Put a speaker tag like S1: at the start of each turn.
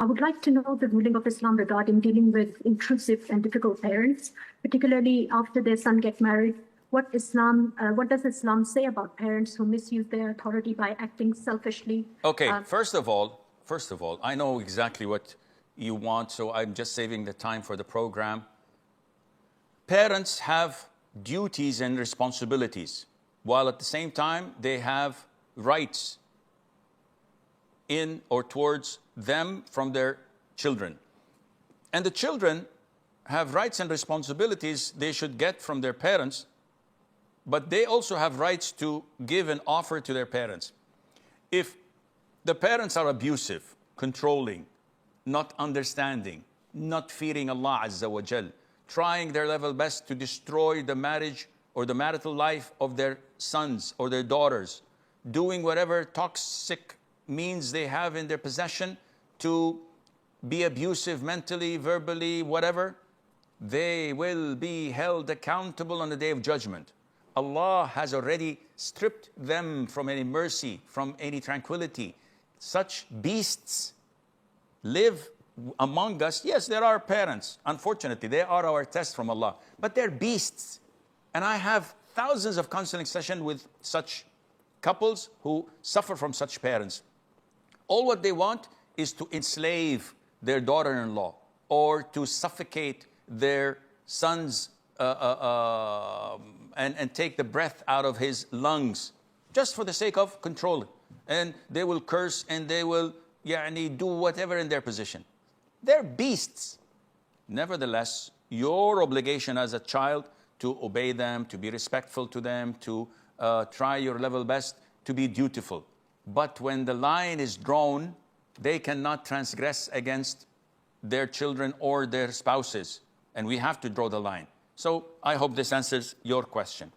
S1: I would like to know the ruling of Islam regarding dealing with intrusive and difficult parents, particularly after their son get married. What does Islam say about parents who misuse their authority by acting selfishly?
S2: Okay, first of all, I know exactly what you want, so I'm just saving the time for the program. Parents have duties and responsibilities, while at the same time they have rights in or towards them from their children. And the children have rights and responsibilities they should get from their parents, but they also have rights to give and offer to their parents. If the parents are abusive, controlling, not understanding, not fearing Allah Azza wa Jal, trying their level best to destroy the marriage or the marital life of their sons or their daughters, doing whatever toxic means they have in their possession to be abusive mentally, verbally, whatever, they will be held accountable on the Day of Judgment. Allah has already stripped them from any mercy, from any tranquility. Such beasts live among us. Yes, there are parents. Unfortunately, they are our test from Allah. But they're beasts. And I have thousands of counseling sessions with such couples who suffer from such parents. All what they want is to enslave their daughter-in-law or to suffocate their son's and take the breath out of his lungs just for the sake of control. And they will curse and they will do whatever in their position. They're beasts. Nevertheless, your obligation as a child to obey them, to be respectful to them, to try your level best to be dutiful. But when the line is drawn, they cannot transgress against their children or their spouses. And we have to draw the line. So I hope this answers your question.